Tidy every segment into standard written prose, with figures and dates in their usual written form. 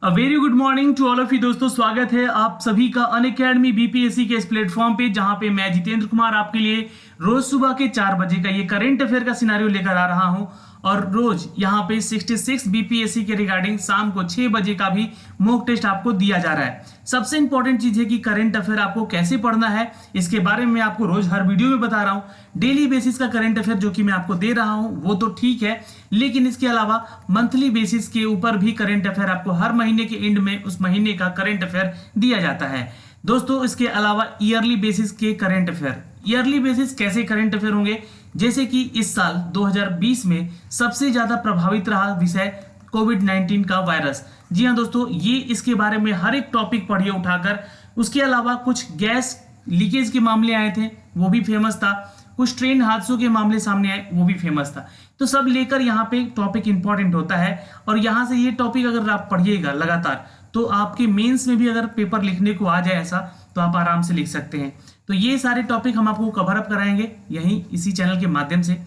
A very good morning to all of you दोस्तों, स्वागत है आप सभी का अनअकैडमी बीपीएससी के इस प्लेटफॉर्म पे, जहां पे मैं जितेंद्र कुमार आपके लिए रोज सुबह के 4 बजे का ये करंट अफेयर का सिनारियो लेकर आ रहा हूं। और रोज यहाँ पे 66 बीपीएससी के रिगार्डिंग शाम को 6 बजे का भी मॉक टेस्ट आपको दिया जा रहा है। सबसे इंपॉर्टेंट चीज है कि करंट अफेयर आपको कैसे पढ़ना है, इसके बारे में मैं आपको रोज हर वीडियो में बता रहा हूं। डेली बेसिस का करंट अफेयर जो कि मैं आपको दे रहा हूं वो तो ठीक है, लेकिन इसके अलावा मंथली बेसिस के ऊपर भी करंट अफेयर आपको हर महीने के एंड में उस महीने का करंट अफेयर दिया जाता है दोस्तों। इसके अलावा ईयरली बेसिस के करंट अफेयर, ईयरली बेसिस कैसे करंट अफेयर होंगे, जैसे कि इस साल 2020 में सबसे ज्यादा प्रभावित रहा विषय कोविड-19 का वायरस। जी हाँ दोस्तों, ये इसके बारे में हर एक टॉपिक पढ़िए उठाकर। उसके अलावा कुछ गैस लीकेज के मामले आए थे, वो भी फेमस था। कुछ ट्रेन हादसों के मामले सामने आए, वो भी फेमस था। तो सब लेकर यहाँ पे टॉपिक इंपॉर्टेंट होता है, और यहाँ से ये टॉपिक अगर आप पढ़िएगा लगातार तो आपके मेंस में भी अगर पेपर लिखने को आ जाए ऐसा, तो आप आराम से लिख सकते हैं। तो ये सारे टॉपिक हम आपको कवर अप कराएंगे यहीं इसी चैनल के माध्यम से।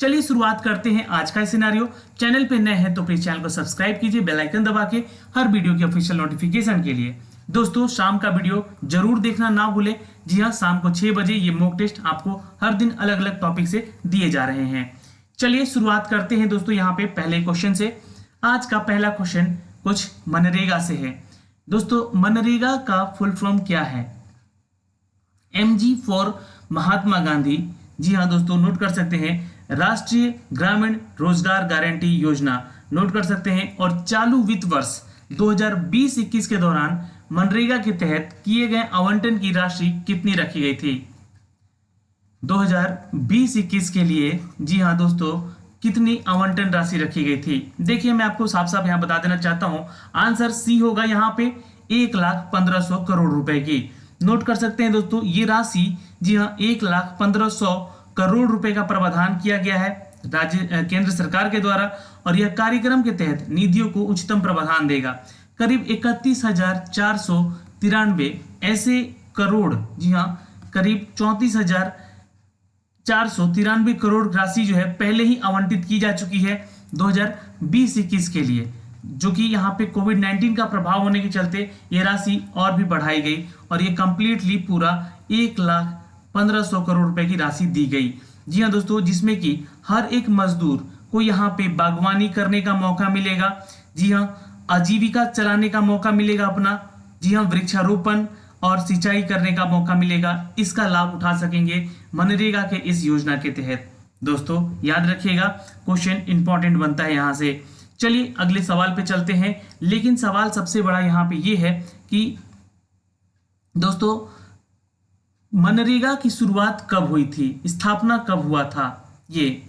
चलिए शुरुआत करते हैं आज का सिनेरियो। चैनल पे नए हैं तो प्लीज चैनल को सब्सक्राइब कीजिए बेल आइकन दबा के, हर वीडियो की ऑफिशियल नोटिफिकेशन के लिए। दोस्तों शाम का वीडियो जरूर देखना ना भूले। जी हाँ, शाम को 6 बजे ये मॉक टेस्ट आपको हर दिन अलग अलग टॉपिक से दिए जा रहे हैं। चलिए शुरुआत करते हैं दोस्तों यहाँ पे पहले क्वेश्चन से। आज का पहला क्वेश्चन कुछ मनरेगा से है। दोस्तों मनरेगा का फुल फॉर्म क्या है? MG for Mahatma Gandhi. जी हाँ दोस्तों, नोट कर सकते हैं राष्ट्रीय ग्रामीण रोजगार गारंटी योजना, नोट कर सकते हैं। और चालू वित्त वर्ष 2020-21 के दौरान मनरेगा के तहत किए गए आवंटन की राशि कितनी रखी गई थी? 2020-21 के लिए जी हाँ दोस्तों, कितनी आवंटन राशि रखी गई थी? देखिए मैं आपको साफ साफ यहाँ बता देना चाहता हूं, आंसर सी होगा यहाँ पे 1,15,00,000 करोड़ रुपए की। नोट कर सकते हैं दोस्तों, ये राशि जी हाँ 1,15,00,000 करोड़ रुपए का प्रावधान किया गया है राज्य केंद्र सरकार के द्वारा। और यह कार्यक्रम के तहत निधियों को उच्चतम प्रावधान देगा। करीब 31,493 ऐसे करोड़, जी हाँ करीब 34,493 करोड़ राशि जो है पहले ही आवंटित की जा चुकी है 2020-21 के लिए, जो कि यहाँ पे कोविड-19 का प्रभाव होने के चलते ये राशि और भी बढ़ाई गई, और ये कंप्लीटली पूरा 1,15,00,000 करोड़ रुपए की राशि दी गई। जी हाँ दोस्तों, जिसमें कि हर एक मजदूर को यहाँ पे बागवानी करने का मौका मिलेगा। जी हाँ, आजीविका चलाने का मौका मिलेगा अपना। जी हाँ, वृक्षारोपण और सिंचाई करने का मौका मिलेगा। इसका लाभ उठा सकेंगे मनरेगा के इस योजना के तहत। दोस्तों याद रखिएगा, क्वेश्चन इंपॉर्टेंट बनता है यहाँ से। चलिए अगले सवाल पे चलते हैं, लेकिन सवाल सबसे बड़ा यहाँ पे ये है कि दोस्तों मनरेगा की शुरुआत कब हुई थी, स्थापना कब हुआ था ये।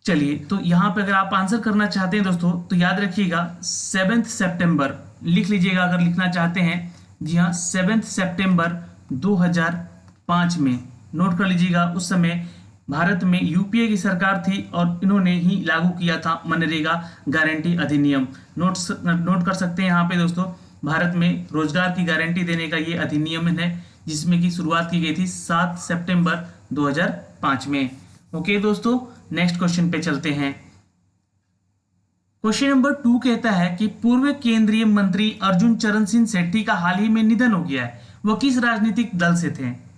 चलिए तो यहाँ पे अगर आप आंसर करना चाहते हैं दोस्तों, तो याद रखिएगा 7 सितंबर लिख लीजिएगा अगर लिखना चाहते हैं। जी हाँ, 7 सितंबर 2005 में, नोट कर लीजिएगा। उस समय भारत में यूपीए की सरकार थी और इन्होंने ही लागू किया था मनरेगा गारंटी अधिनियम। नोट कर सकते हैं यहाँ पे दोस्तों, भारत में रोजगार की गारंटी देने का ये अधिनियम है, जिसमें की शुरुआत की गई थी 7 सितंबर 2005 में। ओके दोस्तों, नेक्स्ट क्वेश्चन पे चलते हैं। क्वेश्चन नंबर 2 कहता है कि पूर्व केंद्रीय मंत्री अर्जुन चरण सिंह सेठी का हाल ही में निधन हो गया है, वो किस राजनीतिक दल से थे?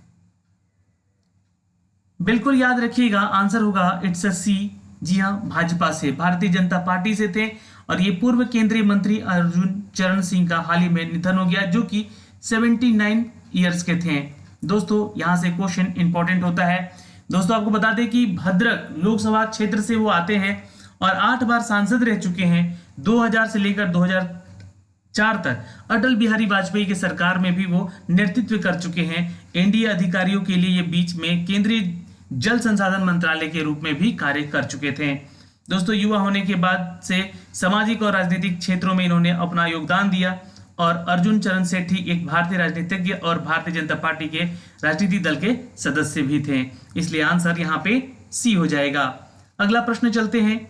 बिल्कुल याद रखिएगा, आंसर होगा इट्स अ सी। जी हाँ, भाजपा से, भारतीय जनता पार्टी से थे। और ये पूर्व केंद्रीय मंत्री अर्जुन चरण सिंह का हाल ही में निधन हो गया, जो कि 79 ईयर्स के थे। दोस्तों यहां से क्वेश्चन इंपॉर्टेंट होता है। दोस्तों आपको बता दें कि भद्रक लोकसभा क्षेत्र से वो आते हैं और 8 बार सांसद रह चुके हैं। 2000 से लेकर 2004 तक अटल बिहारी वाजपेयी की सरकार में भी वो नेतृत्व कर चुके हैं। एनडीए अधिकारियों के लिए ये बीच में केंद्रीय जल संसाधन मंत्रालय के रूप में भी कार्य कर चुके थे। दोस्तों युवा होने के बाद से सामाजिक और राजनीतिक क्षेत्रों में इन्होंने अपना योगदान दिया। और अर्जुन चरण सेठी एक भारतीय राजनीतिज्ञ और भारतीय जनता पार्टी के राजनीतिक दल के सदस्य भी थे, इसलिए आंसर यहाँ पे सी हो जाएगा। अगला प्रश्न चलते हैं।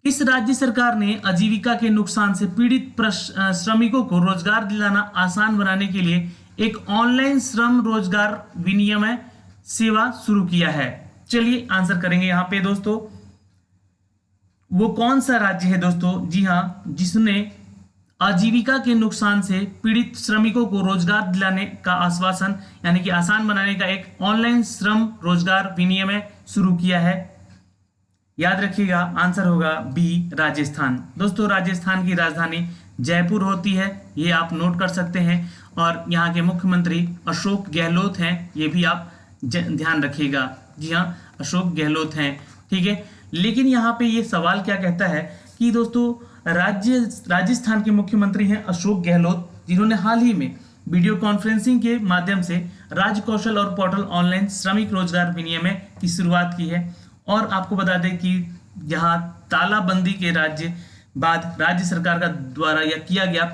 इस राज्य सरकार ने आजीविका के नुकसान से पीड़ित श्रमिकों को रोजगार दिलाना आसान बनाने के लिए एक ऑनलाइन श्रम रोजगार विनिमय सेवा शुरू किया है। चलिए आंसर करेंगे यहाँ पे दोस्तों। वो कौन सा राज्य है दोस्तों? जी हाँ, जिसने आजीविका के नुकसान से पीड़ित श्रमिकों को रोजगार दिलाने का आश्वासन यानी कि आसान बनाने का एक ऑनलाइन श्रम रोजगार विनिमय शुरू किया है। याद रखिएगा, आंसर होगा बी, राजस्थान। दोस्तों राजस्थान की राजधानी जयपुर होती है, ये आप नोट कर सकते हैं। और यहाँ के मुख्यमंत्री अशोक गहलोत हैं, ये भी आप ध्यान रखिएगा। जी हाँ, अशोक गहलोत हैं, ठीक है। लेकिन यहाँ पे ये सवाल क्या कहता है कि दोस्तों राजस्थान के मुख्यमंत्री हैं अशोक गहलोत, जिन्होंने हाल ही में वीडियो कॉन्फ्रेंसिंग के माध्यम से राज्य कौशल और पोर्टल ऑनलाइन श्रमिक रोजगार विनिमय की शुरुआत की है। और आपको बता दें कि यहाँ तालाबंदी के बाद राज्य सरकार का द्वारा यह किया गया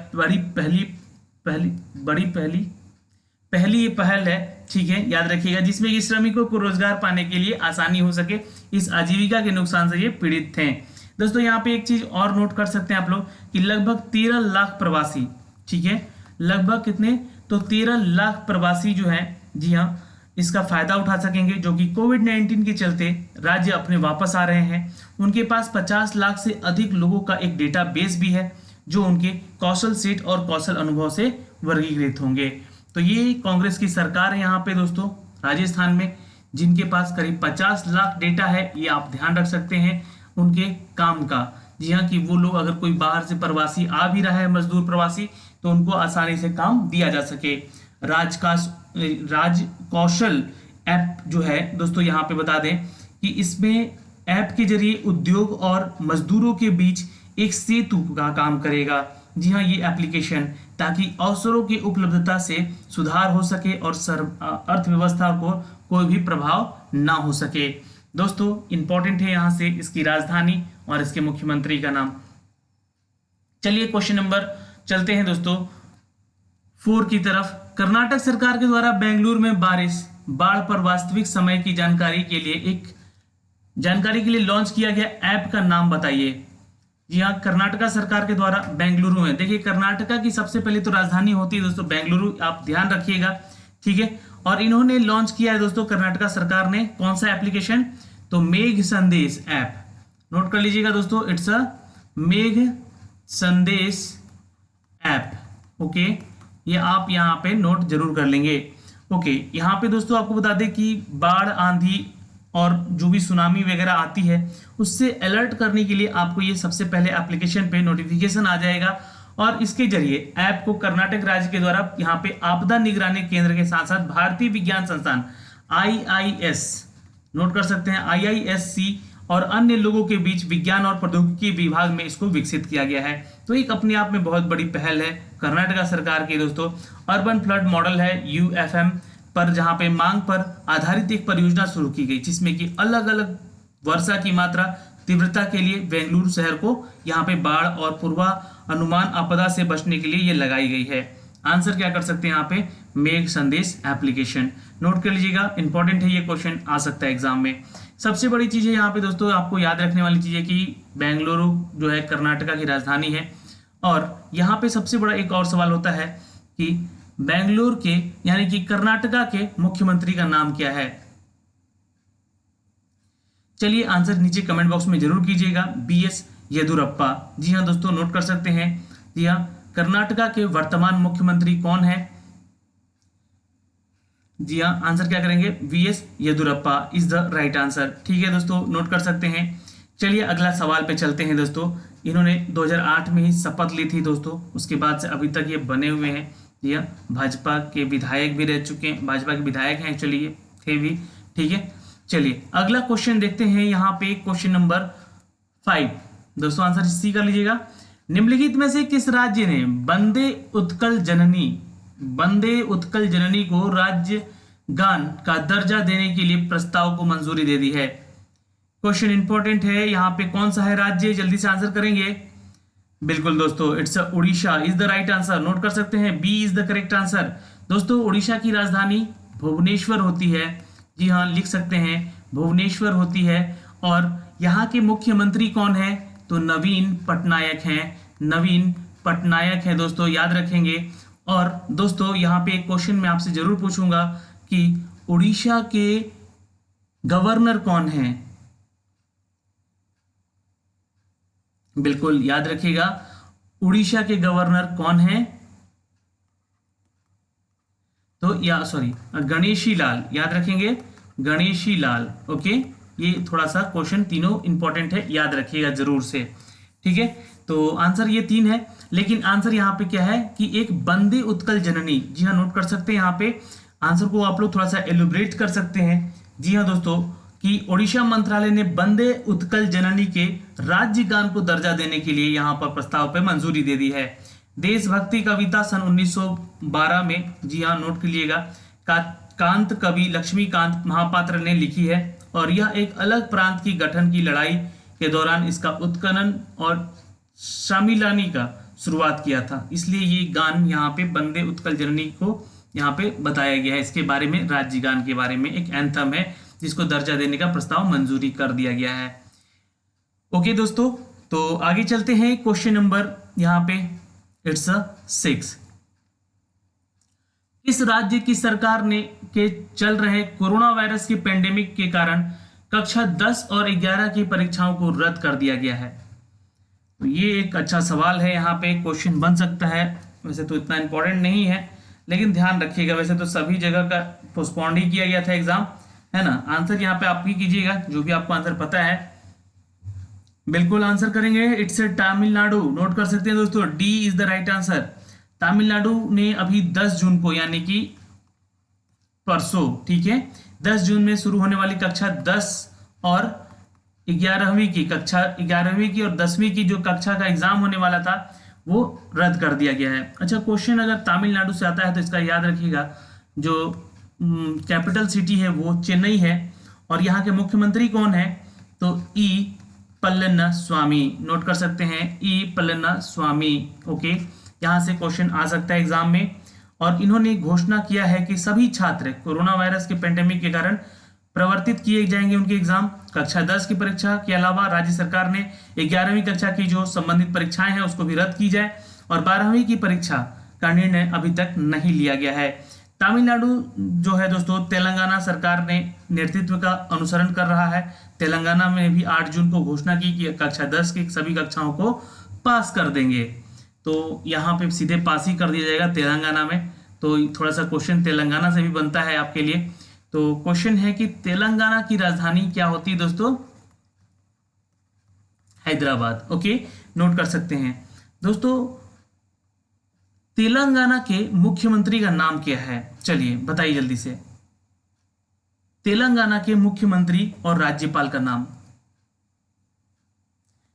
पहली ये पहल है, ठीक है, याद रखिएगा, जिसमें कि श्रमिकों को रोजगार पाने के लिए आसानी हो सके। इस आजीविका के नुकसान से ये पीड़ित थे। दोस्तों यहाँ पे एक चीज और नोट कर सकते हैं आप लोग कि लगभग 13 लाख प्रवासी, ठीक है, लगभग कितने, तो 13 लाख प्रवासी जो है, जी हाँ, इसका फायदा उठा सकेंगे, जो कि कोविड-19 के चलते राज्य अपने वापस आ रहे हैं। उनके पास 50 लाख से अधिक लोगों का एक डेटाबेस भी है, जो उनके कौशल सेट और कौशल अनुभव से वर्गीकृत होंगे। तो ये कांग्रेस की सरकार है यहाँ पे दोस्तों राजस्थान में, जिनके पास करीब 50 लाख डेटा है। ये आप ध्यान रख सकते हैं उनके काम का। जी हाँ, कि वो लोग अगर कोई बाहर से प्रवासी आ भी रहा है, मजदूर प्रवासी, तो उनको आसानी से काम दिया जा सके। राज कौशल ऐप जो है दोस्तों, यहाँ पे बता दें कि इसमें ऐप के जरिए उद्योग और मजदूरों के बीच एक सेतु का काम करेगा। जी हाँ, ये एप्लीकेशन, ताकि अवसरों की उपलब्धता से सुधार हो सके और अर्थव्यवस्था को कोई भी प्रभाव ना हो सके। दोस्तों इंपॉर्टेंट है यहाँ से इसकी राजधानी और इसके मुख्यमंत्री का नाम। चलिए क्वेश्चन नंबर चलते हैं दोस्तों 4 की तरफ। कर्नाटक सरकार के द्वारा बेंगलुरु में बाढ़ पर वास्तविक समय की जानकारी के लिए लॉन्च किया गया ऐप का नाम बताइए। जी हाँ, कर्नाटका सरकार के द्वारा बेंगलुरु में, देखिए कर्नाटका की सबसे पहले तो राजधानी होती है दोस्तों बेंगलुरु, आप ध्यान रखिएगा, ठीक है। और इन्होंने लॉन्च किया है दोस्तों कर्नाटका सरकार ने कौन सा एप्लीकेशन, तो मेघ संदेश ऐप। नोट कर लीजिएगा दोस्तों, इट्स अ मेघ संदेश ऐप। ओके, ये आप यहाँ पे नोट जरूर कर लेंगे। ओके, यहाँ पे दोस्तों आपको बता दें कि बाढ़, आंधी और जो भी सुनामी वगैरह आती है उससे अलर्ट करने के लिए आपको ये सबसे पहले एप्लीकेशन पे नोटिफिकेशन आ जाएगा। और इसके जरिए ऐप को कर्नाटक राज्य के द्वारा यहाँ पे आपदा निगरानी केंद्र के साथ साथ भारतीय विज्ञान संस्थान IIS, नोट कर सकते हैं IISC, और अन्य लोगों के बीच विज्ञान और प्रौद्योगिकी विभाग में इसको विकसित किया गया है। तो एक अपने आप में बहुत बड़ी पहल है कर्नाटक सरकार की दोस्तों। अर्बन फ्लड मॉडल है UFM पर, जहां पे मांग पर आधारित एक परियोजना शुरू की गई, जिसमें कि अलग अलग वर्षा की मात्रा तीव्रता के लिए बेंगलुरु शहर को यहाँ पे बाढ़ और पूर्वानुमान आपदा से बचने के लिए ये लगाई गई है। आंसर क्या कर सकते हैं यहाँ पे, मेघ संदेश एप्लीकेशन। नोट कर लीजिएगा, इंपॉर्टेंट है, ये क्वेश्चन आ सकता है एग्जाम में। सबसे बड़ी चीज है यहाँ पे दोस्तों, आपको याद रखने वाली चीज है कि बेंगलुरु जो है कर्नाटका की राजधानी है। और यहाँ पे सबसे बड़ा एक और सवाल होता है कि बेंगलुरु के यानी कि कर्नाटका के मुख्यमंत्री का नाम क्या है। चलिए आंसर नीचे कमेंट बॉक्स में जरूर कीजिएगा, BS येदुरप्पा। जी हाँ दोस्तों, नोट कर सकते हैं। जी हाँ, कर्नाटका के वर्तमान मुख्यमंत्री कौन है। जी हाँ, आंसर क्या करेंगे, VS Yediyurappa is the right answer. ठीक है दोस्तों, नोट कर सकते हैं। चलिए अगला सवाल पे चलते हैं दोस्तों। इन्होंने 2008 में ही शपथ ली थी दोस्तों, उसके बाद से अभी तक ये बने हुए हैं। जी हाँ, भाजपा के विधायक भी रह चुके हैं, भाजपा के विधायक हैं एक्चुअली ये थे भी। ठीक है, चलिए अगला क्वेश्चन देखते हैं। यहाँ पे क्वेश्चन नंबर 5 दोस्तों, आंसर सी कर लीजिएगा। निम्नलिखित में से किस राज्य ने वंदे उत्कल जननी को राज्य गान का दर्जा देने के लिए प्रस्ताव को मंजूरी दे दी है। क्वेश्चन इंपॉर्टेंट है, यहाँ पे कौन सा है राज्य, जल्दी से आंसर करेंगे। बिल्कुल दोस्तों, it's Orissa is the right answer. Note कर सकते हैं, B is the correct answer. दोस्तों उड़ीसा की राजधानी भुवनेश्वर होती है। जी हाँ, लिख सकते हैं भुवनेश्वर होती है। और यहाँ के मुख्यमंत्री कौन है, तो नवीन पटनायक हैं। नवीन पटनायक है दोस्तों, याद रखेंगे। और दोस्तों यहाँ पे एक क्वेश्चन मैं आपसे जरूर पूछूंगा कि उड़ीसा के गवर्नर कौन हैं। बिल्कुल याद रखिएगा, उड़ीसा के गवर्नर कौन है? तो या सॉरी, गणेशी लाल, याद रखेंगे, गणेशी लाल। ओके, ये थोड़ा सा क्वेश्चन तीनों इंपॉर्टेंट है, याद रखिएगा जरूर से। ठीक है, तो आंसर ये तीन है, लेकिन आंसर यहाँ पे क्या है कि एक वंदे उत्कल जननी। जी हाँ, नोट कर सकते हैं यहाँ पे आंसर को आप लोग थोड़ा सा एलिब्रेट कर सकते हैं। जी हाँ दोस्तों, कि ओडिशा मंत्रालय ने वंदे उत्कल जननी के राज्य गान को दर्जा देने के लिए यहाँ पर प्रस्ताव पे मंजूरी दे दी है। देशभक्ति कविता सन 1912 में, जी हाँ नोट कर लीजिएगा, कांत कवि लक्ष्मीकांत महापात्र ने लिखी है, और यह एक अलग प्रांत की गठन की लड़ाई के दौरान इसका उत्खनन और शामिलानी का शुरुआत किया था, इसलिए ये गान यहाँ पे वंदे उत्कल जननी को यहाँ पे बताया गया है। इसके बारे में, राज्य गान के बारे में एक एंथम है जिसको दर्जा देने का प्रस्ताव मंजूरी कर दिया गया है। ओके दोस्तों, तो आगे चलते हैं क्वेश्चन नंबर यहाँ पे इट्स 6। इस राज्य की सरकार ने के चल रहे कोरोना वायरस के पेंडेमिक के कारण कक्षा 10 और 11 की परीक्षाओं को रद्द कर दिया गया है। तो ये एक अच्छा सवाल है, यहाँ पे क्वेश्चन बन सकता है। वैसे तो इतना इंपॉर्टेंट नहीं है, लेकिन ध्यान रखिएगा, वैसे तो सभी जगह का पोस्टपोन्ड ही किया गया था एग्जाम, है ना। आंसर यहाँ पे आप ही कीजिएगा, जो भी आपको आंसर पता है बिल्कुल आंसर करेंगे। इट्स तमिलनाडु, नोट कर सकते हैं दोस्तों, D is the right answer. Tamil Nadu ने अभी 10 जून को, यानी कि परसों, ठीक है, 10 जून में शुरू होने वाली कक्षा 10 और 11वीं की, कक्षा 11वीं की और 10वीं की जो कक्षा का एग्जाम होने वाला था वो रद्द कर दिया गया है। अच्छा, क्वेश्चन अगर तमिलनाडु से आता है तो इसका याद रखिएगा, जो कैपिटल सिटी है वो चेन्नई है, और यहाँ के मुख्यमंत्री कौन है? तो ई पल्लन्ना स्वामी, नोट कर सकते हैं, ई पल्लन्ना स्वामी। ओके, यहाँ से क्वेश्चन आ सकता है एग्जाम में। और इन्होंने घोषणा किया है कि सभी छात्र कोरोना वायरस के पेंडेमिक के कारण प्रवर्तित किए जाएंगे उनके एग्जाम। कक्षा 10 की परीक्षा के अलावा राज्य सरकार ने 11वीं कक्षा की जो संबंधित परीक्षाएं हैं उसको भी रद्द की जाए, और 12वीं की परीक्षा का निर्णय अभी तक नहीं लिया गया है। तमिलनाडु जो है दोस्तों, तेलंगाना सरकार ने नेतृत्व का अनुसरण कर रहा है। तेलंगाना में भी 8 जून को घोषणा की कि कक्षा 10 की सभी कक्षाओं को पास कर देंगे, तो यहाँ पे सीधे पास ही कर दिया जाएगा तेलंगाना में। तो थोड़ा सा क्वेश्चन तेलंगाना से भी बनता है आपके लिए। तो क्वेश्चन है कि तेलंगाना की राजधानी क्या होती है दोस्तों? हैदराबाद। ओके, नोट कर सकते हैं दोस्तों। तेलंगाना के मुख्यमंत्री का नाम क्या है? चलिए बताइए जल्दी से, तेलंगाना के मुख्यमंत्री और राज्यपाल का नाम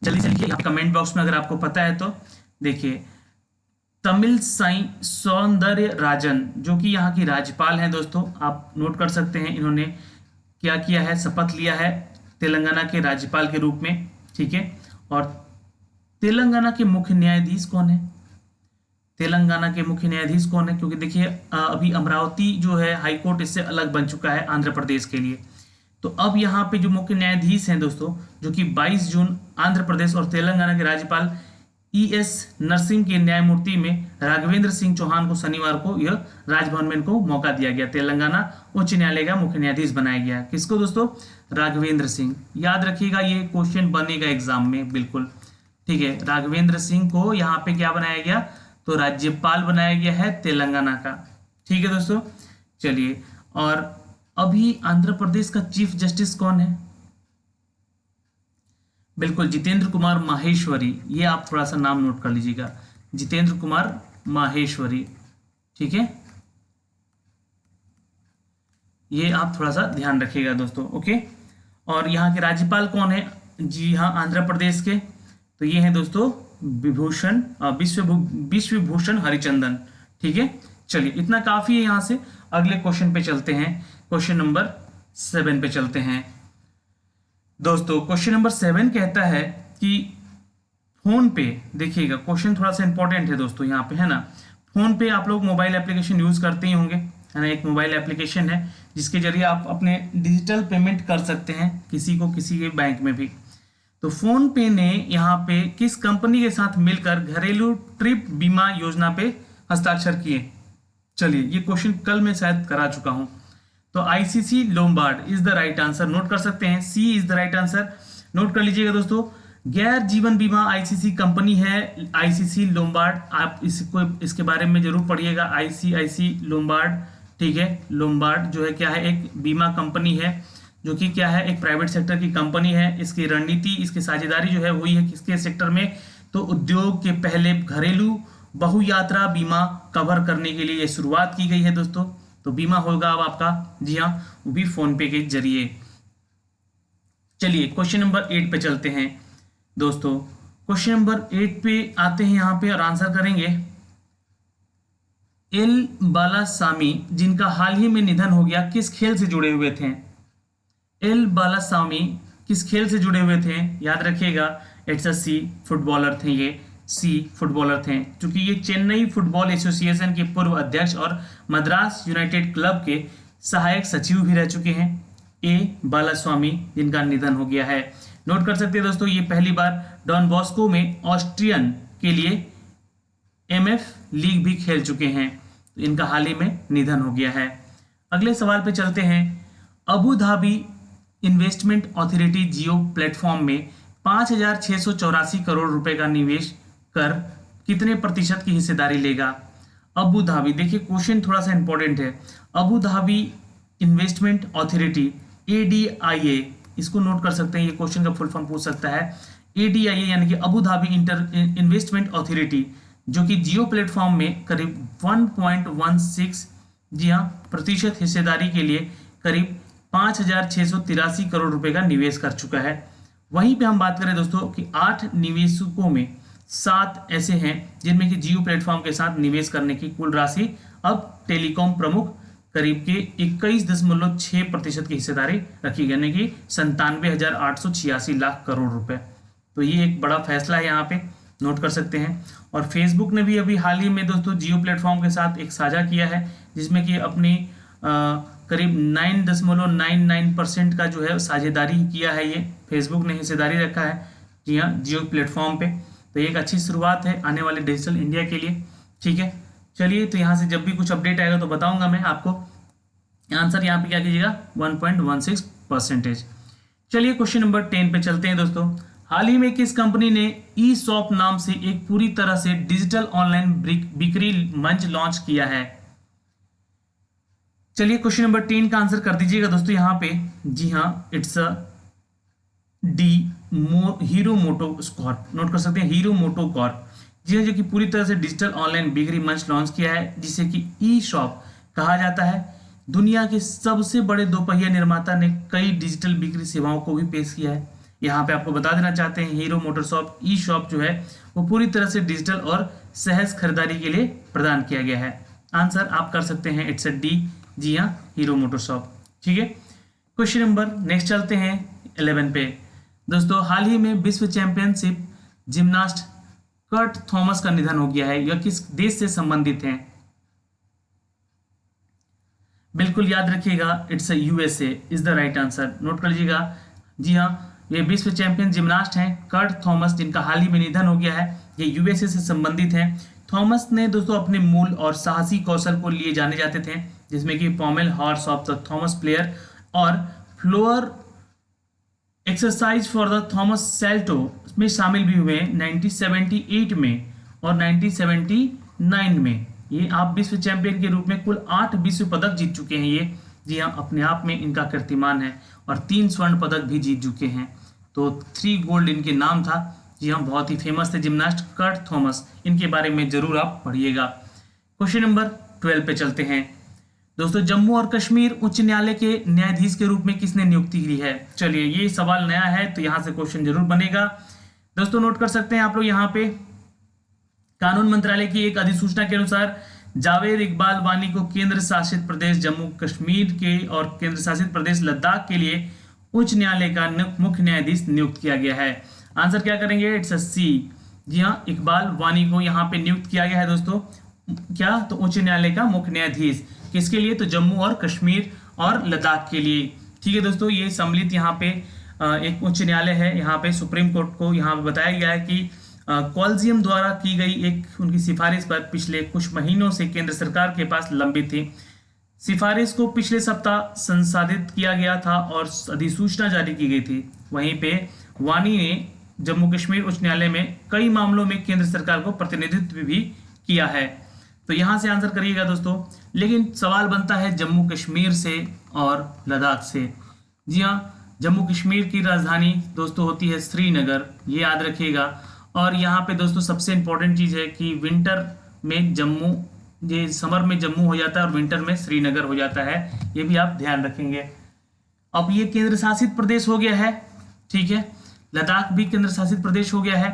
जल्दी से लिखिए कमेंट बॉक्स में अगर आपको पता है तो। देखिए, तमिलसाई सौंदर्य राजन, जो कि यहाँ की राज्यपाल हैं दोस्तों, आप नोट कर सकते हैं। इन्होंने क्या किया है? शपथ लिया है तेलंगाना के राज्यपाल के रूप में, ठीक है। और तेलंगाना के मुख्य न्यायाधीश कौन है? तेलंगाना के मुख्य न्यायाधीश कौन है? क्योंकि देखिए अभी अमरावती जो है हाई कोर्ट इससे अलग बन चुका है आंध्र प्रदेश के लिए। तो अब यहाँ पे जो मुख्य न्यायाधीश हैं दोस्तों, जो कि 22 जून आंध्र प्रदेश और तेलंगाना के राज्यपाल ES नरसिंह के न्यायमूर्ति में राघवेंद्र सिंह चौहान को शनिवार को यह राजभवन में इनको मौका दिया गया। तेलंगाना उच्च न्यायालय का मुख्य न्यायाधीश बनाया गया। किसको दोस्तों? राघवेंद्र सिंह। याद रखिएगा, ये क्वेश्चन बनेगा एग्जाम में बिल्कुल, ठीक है। राघवेंद्र सिंह को यहाँ पे क्या बनाया गया? तो राज्यपाल बनाया गया है तेलंगाना का, ठीक है दोस्तों। चलिए, और अभी आंध्र प्रदेश का चीफ जस्टिस कौन है? बिल्कुल जितेंद्र कुमार माहेश्वरी। ये आप थोड़ा सा नाम नोट कर लीजिएगा, जितेंद्र कुमार माहेश्वरी, ठीक है। ये आप थोड़ा सा ध्यान रखिएगा दोस्तों, ओके। और यहाँ के राज्यपाल कौन है? जी हाँ, आंध्र प्रदेश के, तो ये है दोस्तों विश्वभूषण हरिचंदन, ठीक है। चलिए, इतना काफी है यहाँ से। अगले क्वेश्चन पे चलते हैं, क्वेश्चन नंबर 7 पे चलते हैं दोस्तों। क्वेश्चन नंबर 7 कहता है कि फोन पे, देखिएगा क्वेश्चन थोड़ा सा इंपॉर्टेंट है दोस्तों यहाँ पे, है ना। फोन पे आप लोग मोबाइल एप्लीकेशन यूज करते ही होंगे, है ना। एक मोबाइल एप्लीकेशन है जिसके जरिए आप अपने डिजिटल पेमेंट कर सकते हैं किसी को, किसी के बैंक में भी। तो फोन पे ने यहाँ पे किस कंपनी के साथ मिलकर घरेलू ट्रिप बीमा योजना पे हस्ताक्षर किए? चलिए, ये क्वेश्चन कल मैं शायद करा चुका हूं। तो ICICI Lombard is the right answer, note कर सकते हैं। C is the right answer, note कर लीजिएगा दोस्तों। गैर जीवन बीमा आईसीसी कंपनी है, आईसीसी लोम्बार्ड, आप इसके बारे में जरूर पढ़िएगा, आईसीआईसी लोम्बार्ड, ठीक है। लोम्बार्ड जो है क्या है, एक बीमा कंपनी है जो कि क्या है, एक प्राइवेट सेक्टर की कंपनी है। इसकी रणनीति, इसकी साझेदारी जो है हुई है किसके सेक्टर में, तो उद्योग के पहले घरेलू बहुयात्रा बीमा कवर करने के लिए ये शुरुआत की गई है दोस्तों। तो बीमा होगा अब आपका, जी हाँ, वो भी फोन पे के जरिए। चलिए क्वेश्चन नंबर 8 पे चलते हैं दोस्तों। क्वेश्चन नंबर 8 पे आते हैं यहाँ पे और आंसर करेंगे। एल बालासामी जिनका हाल ही में निधन हो गया, किस खेल से जुड़े हुए थे? एल बालासामी किस खेल से जुड़े हुए थे? याद रखिएगा, इट्स अ सी फुटबॉलर थे, ये सी फुटबॉलर थे, क्योंकि ये चेन्नई फुटबॉल एसोसिएशन के पूर्व अध्यक्ष और मद्रास यूनाइटेड क्लब के सहायक सचिव भी रह चुके हैं। ए बालास्वामी जिनका निधन हो गया है। नोट कर सकते हैं दोस्तों, ये पहली बार डॉन बॉस्को में ऑस्ट्रियन के लिए एमएफ लीग भी खेल चुके हैं। तो इनका हाल ही में निधन हो गया है। अगले सवाल पे चलते हैं। अबू धाबी इन्वेस्टमेंट अथॉरिटी जियो प्लेटफॉर्म में 5,684 करोड़ रुपए का निवेश कर कितने प्रतिशत की हिस्सेदारी लेगा? अबू धाबी, देखिए क्वेश्चन थोड़ा सा इंपॉर्टेंट है। Abu Dhabi investment authority, ADIA, इसको नोट कर सकते हैं, ये क्वेश्चन का फुल फॉर्म पूछ सकता है। ADIA यानी कि अबू धाबी इन्वेस्टमेंट अथॉरिटी, जो कि जियो प्लेटफॉर्म में करीब 1.16, जी हाँ, प्रतिशत हिस्सेदारी के लिए करीब 5,683 करोड़ रुपए का निवेश कर चुका है। वहीं पे हम बात करें दोस्तों कि 8 निवेशकों में 7 ऐसे हैं जिनमें कि जियो प्लेटफॉर्म के साथ निवेश करने की कुल राशि अब टेलीकॉम प्रमुख करीब के 21.6% की हिस्सेदारी रखी गई, यानी कि 97,886 लाख करोड़ रुपए। तो ये एक बड़ा फैसला है, यहाँ पे नोट कर सकते हैं। और फेसबुक ने भी अभी हाल ही में दोस्तों जियो प्लेटफॉर्म के साथ एक साझा किया है, जिसमें कि अपनी करीब 9.99% का जो है साझेदारी किया है। ये फेसबुक ने हिस्सेदारी रखा है, जी हाँ, जियो प्लेटफॉर्म पे। तो ये एक अच्छी शुरुआत है आने वाले डिजिटल इंडिया के लिए, ठीक है। चलिए, तो यहाँ से जब भी कुछ अपडेट आएगा तो बताऊंगा मैं आपको। आंसर यहाँ पे क्या कीजिएगा, 1.16%। चलिए क्वेश्चन नंबर 10 पे चलते हैं दोस्तों। हाल ही में किस कंपनी ने ई शॉप नाम से एक पूरी तरह से डिजिटल ऑनलाइन बिक्री मंच लॉन्च किया है? चलिए क्वेश्चन नंबर 10 का आंसर कर दीजिएगा दोस्तों यहाँ पे। जी हाँ, it's a D, Hero MotoCorp. Note कर सकते हैं, हीरो मोटो कॉर्प, जी हाँ, जो कि पूरी तरह से डिजिटल ऑनलाइन बिक्री मंच लॉन्च किया है, जिसे कि ई शॉप कहा जाता है। दुनिया के सबसे बड़े दोपहिया निर्माता ने कई डिजिटल बिक्री सेवाओं को भी पेश किया है। यहाँ पे आपको बता देना चाहते हैं, हीरो मोटर शॉप ई शॉप जो है वो पूरी तरह से डिजिटल और सहज खरीदारी के लिए प्रदान किया गया है। आंसर आप कर सकते हैं, इट्स अ डी, जी हाँ, हीरो मोटर शॉप, ठीक है। क्वेश्चन नंबर नेक्स्ट चलते हैं 11 पे दोस्तों। हाल ही में विश्व चैंपियनशिप जिम्नास्ट कर्ट थॉमस का निधन हो गया है। यह किस देश से संबंधित है? बिल्कुल याद रखिएगा, it's USA is the right answer. Note कर लीजिएगा, जी हाँ, ये विश्व चैंपियन जिम्नास्ट हैं कर्ट थॉमस, जिनका हाल ही में निधन हो गया है। ये USA से संबंधित हैं। थॉमस ने दोस्तों अपने मूल और साहसी कौशल को लिए जाने जाते थे, जिसमें कि pommel horse of the Thomas player और floor exercise for the Thomas salto में शामिल भी हुए 1978 में और 1979 में। ये आप विश्व चैंपियन के रूप में कुल 8 विश्व पदक जीत चुके हैं ये, जी हाँ, अपने आप में इनका कीर्तिमान है। और 3 स्वर्ण पदक भी जीत चुके हैं। तो 3 गोल्ड इनके नाम था, जी हाँ, बहुत ही फेमस थे जिम्नास्ट कर्ट थॉमस। इनके बारे में जरूर आप पढ़िएगा। क्वेश्चन नंबर 12 पे चलते हैं दोस्तों। जम्मू और कश्मीर उच्च न्यायालय के न्यायाधीश के रूप में किसने नियुक्ति की है? चलिए, ये सवाल नया है तो यहाँ से क्वेश्चन जरूर बनेगा दोस्तों। नोट कर सकते हैं आप लोग यहाँ पे, कानून मंत्रालय की एक अधिसूचना के अनुसार जावेद इकबाल वानी को केंद्र शासित प्रदेश जम्मू कश्मीर के और केंद्र शासित प्रदेश लद्दाख के लिए उच्च न्यायालय का मुख्य न्यायाधीश नियुक्त किया गया है। आंसर क्या करेंगे, इट्स अ सी, जी हाँ, इकबाल वानी को यहाँ पे नियुक्त किया गया है दोस्तों। क्या, तो उच्च न्यायालय का मुख्य न्यायाधीश किसके लिए, तो जम्मू और कश्मीर और लद्दाख के लिए, ठीक है दोस्तों। ये सम्मिलित यहाँ पे एक उच्च न्यायालय है। यहाँ पे सुप्रीम कोर्ट को यहाँ पे बताया गया है कि कॉलेजियम द्वारा की गई एक उनकी सिफारिश पर पिछले कुछ महीनों से केंद्र सरकार के पास लंबित थी। सिफारिश को पिछले सप्ताह संसाधित किया गया था और अधिसूचना जारी की गई थी। वहीं पे वानी ने जम्मू कश्मीर उच्च न्यायालय में कई मामलों में केंद्र सरकार को प्रतिनिधित्व भी किया है। तो यहां से आंसर करिएगा दोस्तों। लेकिन सवाल बनता है जम्मू कश्मीर से और लद्दाख से। जी हाँ, जम्मू कश्मीर की राजधानी दोस्तों होती है श्रीनगर, ये याद रखिएगा। और यहाँ पे दोस्तों सबसे इंपॉर्टेंट चीज़ है कि विंटर में जम्मू, ये समर में जम्मू हो जाता है और विंटर में श्रीनगर हो जाता है, ये भी आप ध्यान रखेंगे। अब ये केंद्र शासित प्रदेश हो गया है, ठीक है। लद्दाख भी केंद्र शासित प्रदेश हो गया है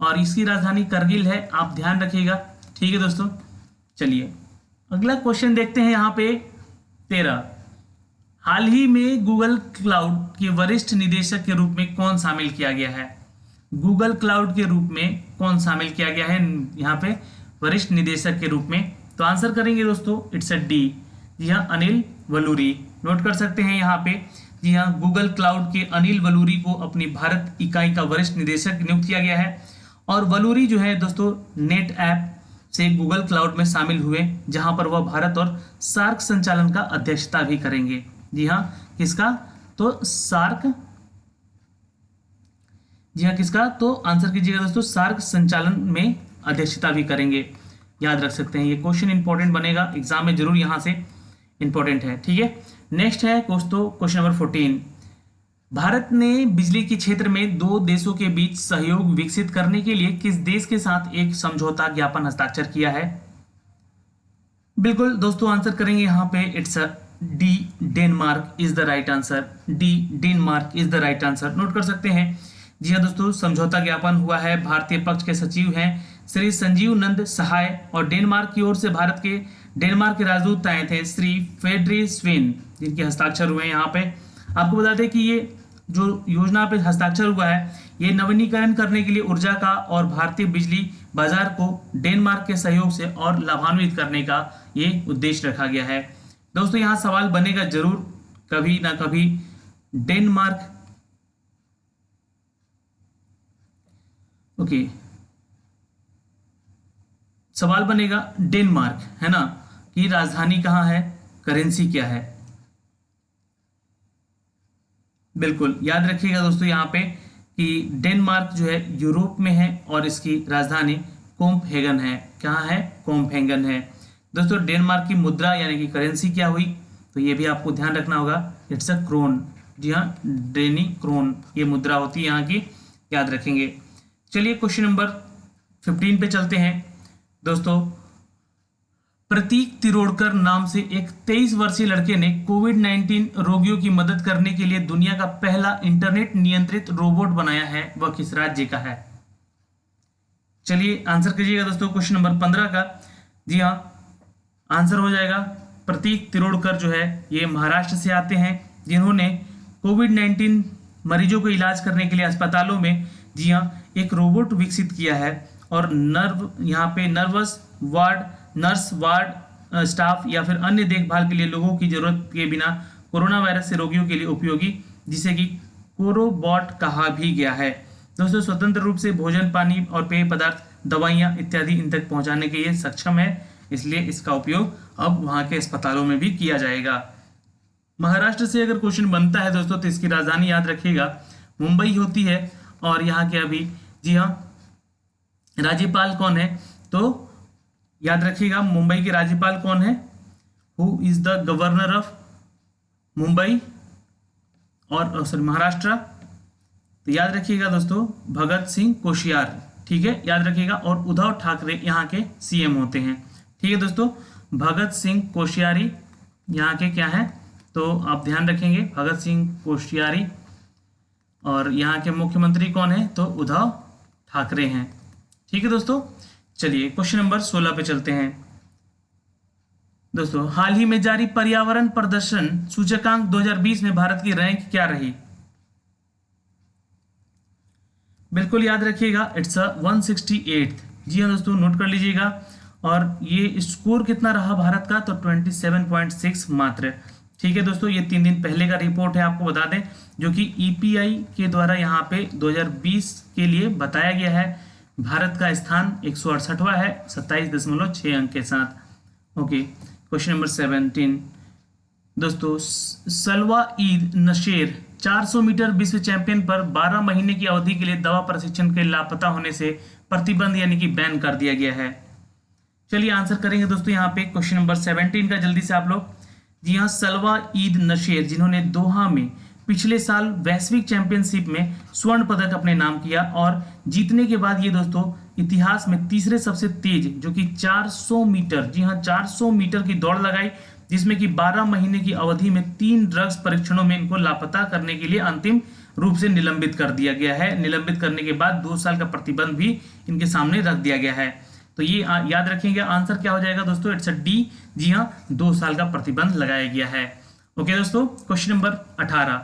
और इसकी राजधानी करगिल है, आप ध्यान रखिएगा, ठीक है दोस्तों। चलिए अगला क्वेश्चन देखते हैं यहाँ पे 13। हाल ही में गूगल क्लाउड के वरिष्ठ निदेशक के रूप में कौन शामिल किया गया है? गूगल क्लाउड के रूप में कौन शामिल किया गया है यहाँ पे वरिष्ठ निदेशक के रूप में? तो आंसर करेंगे दोस्तों, इट्स अ डी। जी हाँ, अनिल वलूरी। नोट कर सकते हैं यहाँ पे। जी हाँ, गूगल क्लाउड के अनिल वलूरी को अपनी भारत इकाई का वरिष्ठ निदेशक नियुक्त किया गया है। और वलूरी जो है दोस्तों नेट ऐप से गूगल क्लाउड में शामिल हुए, जहां पर वह भारत और सार्क संचालन का अध्यक्षता भी करेंगे। जी हाँ, किसका? तो सार्क। जी हाँ, किसका? तो आंसर कीजिएगा दोस्तों, सार्क संचालन में अध्यक्षता भी करेंगे। याद रख सकते हैं, ये क्वेश्चन इंपॉर्टेंट बनेगा एग्जाम में, जरूर यहां से इंपॉर्टेंट है, ठीक है। नेक्स्ट है दोस्तों क्वेश्चन नंबर 14। भारत ने बिजली के क्षेत्र में दो देशों के बीच सहयोग विकसित करने के लिए किस देश के साथ एक समझौता ज्ञापन हस्ताक्षर किया है? बिल्कुल दोस्तों, आंसर करेंगे यहाँ पे, it's D, Denmark is the right answer. D, Denmark is the right answer. Note कर सकते हैं। जी हाँ दोस्तों, समझौता ज्ञापन हुआ है। भारतीय पक्ष के सचिव हैं श्री संजीव नंद सहाय और डेनमार्क की ओर से डेनमार्क के राजदूत आए थे श्री फेडरी स्वेन, जिनके हस्ताक्षर हुए हैं यहाँ पे। आपको बता दें कि ये जो योजना पे हस्ताक्षर हुआ है, ये नवीनीकरण करने के लिए ऊर्जा का और भारतीय बिजली बाजार को डेनमार्क के सहयोग से और लाभान्वित करने का ये उद्देश्य रखा गया है। दोस्तों यहाँ सवाल बनेगा जरूर कभी ना कभी, डेनमार्क, ओके, सवाल बनेगा डेनमार्क, है ना, कि राजधानी कहाँ है, करेंसी क्या है। बिल्कुल याद रखिएगा दोस्तों यहाँ पे कि डेनमार्क जो है यूरोप में है और इसकी राजधानी कोपेनहेगन है। कहाँ है? कोपेनहेगन है। दोस्तों डेनमार्क की मुद्रा यानी कि करेंसी क्या हुई, तो ये भी आपको ध्यान रखना होगा, इट्स अ क्रोन। जी हाँ, डेनी क्रोन ये मुद्रा होती है यहाँ की, याद रखेंगे। चलिए क्वेश्चन नंबर 15 पे चलते हैं दोस्तों। प्रतीक तिरोड़कर नाम से एक 23 वर्षीय लड़के ने कोविड-19 रोगियों की मदद करने के लिए दुनिया का पहला इंटरनेट नियंत्रित रोबोट बनाया है, वह किस राज्य का है? चलिए आंसर कीजिएगा दोस्तों क्वेश्चन नंबर 15 का। जी हाँ, आंसर हो जाएगा प्रतीक तिरोड़कर जो है ये महाराष्ट्र से आते हैं, जिन्होंने कोविड-19 मरीजों को इलाज करने के लिए अस्पतालों में, जी हाँ, एक रोबोट विकसित किया है। और यहाँ पे नर्स वार्ड स्टाफ या फिर अन्य देखभाल के लिए लोगों की जरूरत के बिना कोरोना वायरस से रोगियों के लिए उपयोगी, जिसे कि कोरोबॉट कहा भी गया है। दोस्तों स्वतंत्र रूप से भोजन, पानी और पेय पदार्थ, दवाइयां इत्यादि इन तक पहुंचाने के लिए सक्षम है, इसलिए इसका उपयोग अब वहां के अस्पतालों में भी किया जाएगा। महाराष्ट्र से अगर क्वेश्चन बनता है दोस्तों तो इसकी राजधानी याद रखिएगा मुंबई होती है। और यहाँ के अभी, जी हाँ, राज्यपाल कौन है? तो याद रखिएगा मुंबई के राज्यपाल कौन है? Who is the governor of Mumbai और सॉरी महाराष्ट्र? तो याद रखिएगा दोस्तों भगत सिंह कोश्यारी, ठीक है, याद रखिएगा। और उद्धव ठाकरे यहाँ के सीएम होते हैं, ठीक है दोस्तों। भगत सिंह कोश्यारी यहाँ के क्या है, तो आप ध्यान रखेंगे भगत सिंह कोश्यारी। और यहाँ के मुख्यमंत्री कौन है? तो उद्धव ठाकरे हैं, ठीक है दोस्तों। चलिए क्वेश्चन नंबर 16 पे चलते हैं दोस्तों। हाल ही में जारी पर्यावरण प्रदर्शन सूचकांक 2020 में भारत की रैंक क्या रही? बिल्कुल याद रखिएगा, इट्स 168। जी हाँ दोस्तों, नोट कर लीजिएगा। और ये स्कोर कितना रहा भारत का? तो 27.6 मात्र, ठीक है दोस्तों। ये 3 दिन पहले का रिपोर्ट है, आपको बता दें, जो कि ईपीआई के द्वारा यहाँ पे 2020 के लिए बताया गया है। भारत का स्थान 168वां है 27.6 अंक के साथ। ओके, क्वेश्चन नंबर 17 दोस्तों। सलवा ईद नशेर 400 मीटर विश्व चैंपियन पर 12 महीने की अवधि के लिए दवा प्रशिक्षण के लापता होने से प्रतिबंध यानी कि बैन कर दिया गया है। चलिए आंसर करेंगे दोस्तों यहाँ पे क्वेश्चन नंबर 17 का जल्दी से आप लोग। जी हाँ, सलवा ईद नशेर जिन्होंने दोहा में पिछले साल वैश्विक चैंपियनशिप में स्वर्ण पदक अपने नाम किया और जीतने के बाद ये दोस्तों इतिहास में तीसरे सबसे तेज जो कि 400 मीटर, जी हाँ 400 मीटर की दौड़ लगाई, जिसमें कि 12 महीने की अवधि में 3 ड्रग्स परीक्षणों में इनको लापता करने के लिए अंतिम रूप से निलंबित कर दिया गया है। निलंबित करने के बाद 2 साल का प्रतिबंध भी इनके सामने रख दिया गया है। तो ये याद रखेंगे, आंसर क्या हो जाएगा दोस्तों, इट्स डी। जी हाँ, 2 साल का प्रतिबंध लगाया गया है। ओके दोस्तों, क्वेश्चन नंबर 18।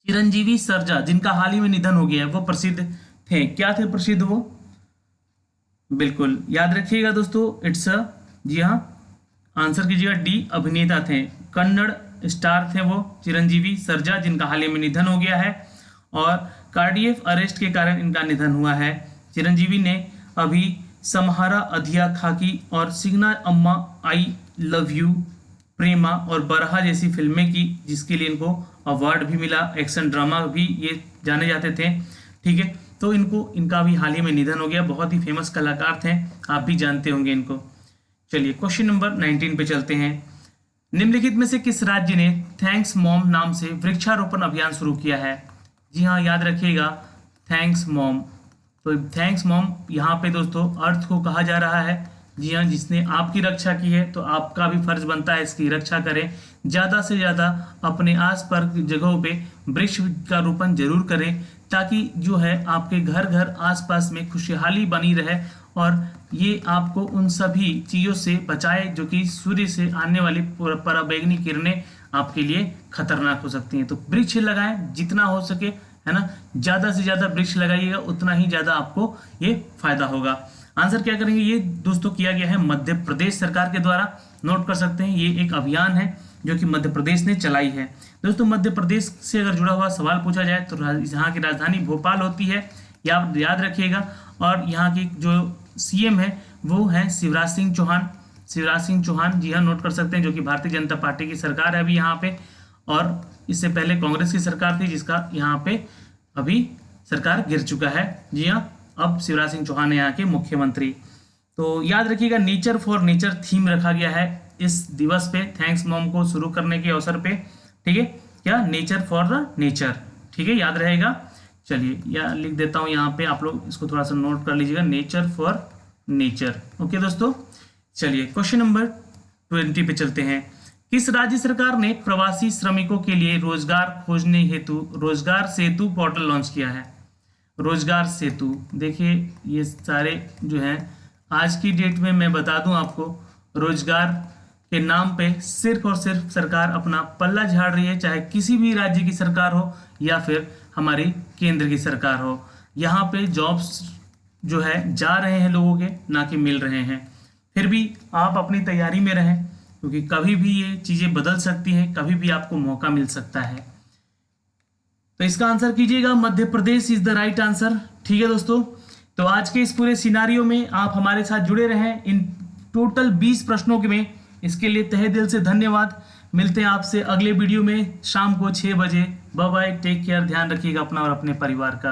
चिरंजीवी सरजा जिनका हाल ही में निधन हो गया है वो प्रसिद्ध थे, क्या थे प्रसिद्ध वो, बिल्कुल याद रखिएगा दोस्तों, इट्स जी हाँ आंसर कीजिएगा डी, अभिनेता थे, कन्नड़ स्टार थे वो चिरंजीवी सरजा जिनका हाल ही में निधन हो गया है और कार्डियक अरेस्ट के कारण इनका निधन हुआ है। चिरंजीवी ने अभी समहारा अधिया खाकी और सिग्ना अम्मा आई लव यू, प्रेमा और बरहा जैसी फिल्में की, जिसके लिए इनको अवार्ड भी मिला, एक्शन ड्रामा भी ये जाने जाते थे। ठीक है, तो इनका भी हाल ही में निधन हो गया। बहुत ही फेमस कलाकार थे, आप भी जानते होंगे इनको। चलिए क्वेश्चन नंबर 19 पे चलते हैं। निम्नलिखित में से किस राज्य ने थैंक्स मॉम नाम से वृक्षारोपण अभियान शुरू किया है। जी हाँ, याद रखिएगा थैंक्स मॉम। तो थैंक्स मॉम यहाँ पे दोस्तों अर्थ को कहा जा रहा है। जी हाँ, जिसने आपकी रक्षा की है तो आपका भी फर्ज बनता है इसकी रक्षा करें। ज़्यादा से ज़्यादा अपने आसपास की जगहों पे वृक्ष का रोपण जरूर करें, ताकि जो है आपके घर घर आसपास में खुशहाली बनी रहे और ये आपको उन सभी चीज़ों से बचाए जो कि सूर्य से आने वाली पराबैंगनी किरणें आपके लिए खतरनाक हो सकती हैं। तो वृक्ष लगाएं जितना हो सके, है ना, ज़्यादा से ज़्यादा वृक्ष लगाइएगा उतना ही ज़्यादा आपको ये फायदा होगा। आंसर क्या करेंगे, ये दोस्तों किया गया है मध्य प्रदेश सरकार के द्वारा। नोट कर सकते हैं, ये एक अभियान है जो कि मध्य प्रदेश ने चलाई है। दोस्तों मध्य प्रदेश से अगर जुड़ा हुआ सवाल पूछा जाए तो यहाँ की राजधानी भोपाल होती है, याद रखिएगा। और यहाँ की जो सीएम है वो है शिवराज सिंह चौहान। शिवराज सिंह चौहान, जी हाँ नोट कर सकते हैं, जो कि भारतीय जनता पार्टी की सरकार है अभी यहाँ पे, और इससे पहले कांग्रेस की सरकार थी जिसका यहाँ पे अभी सरकार गिर चुका है। जी हाँ, अब शिवराज सिंह चौहान है यहाँ के मुख्यमंत्री। तो याद रखिएगा नेचर फॉर नेचर थीम रखा गया है इस दिवस पे, थैंक्स मॉम को शुरू करने के अवसर पे। ठीक है, क्या नेचर फॉर द नेचर, ठीक है, याद रहेगा। चलिए या लिख देता हूँ यहाँ पे, आप लोग इसको थोड़ा सा नोट कर लीजिएगा, नेचर फॉर नेचर। ओके दोस्तों, चलिए क्वेश्चन नंबर 20 पे चलते हैं। किस राज्य सरकार ने प्रवासी श्रमिकों के लिए रोजगार खोजने हेतु रोजगार सेतु पोर्टल लॉन्च किया है। रोजगार सेतु, देखिए ये सारे जो हैं आज की डेट में मैं बता दूं आपको, रोजगार के नाम पे सिर्फ और सिर्फ सरकार अपना पल्ला झाड़ रही है, चाहे किसी भी राज्य की सरकार हो या फिर हमारी केंद्र की सरकार हो। यहाँ पे जॉब्स जो है जा रहे हैं लोगों के, ना कि मिल रहे हैं। फिर भी आप अपनी तैयारी में रहें, क्योंकि कभी भी ये चीज़ें बदल सकती हैं, कभी भी आपको मौका मिल सकता है। तो इसका आंसर कीजिएगा, Madhya Pradesh is the right answer. ठीक है दोस्तों, तो आज के इस पूरे सिनारियो में आप हमारे साथ जुड़े रहें इन टोटल 20 प्रश्नों के में, इसके लिए तहे दिल से धन्यवाद। मिलते हैं आपसे अगले वीडियो में शाम को 6 बजे। बाय बाय, टेक केयर, ध्यान रखिएगा अपना और अपने परिवार का।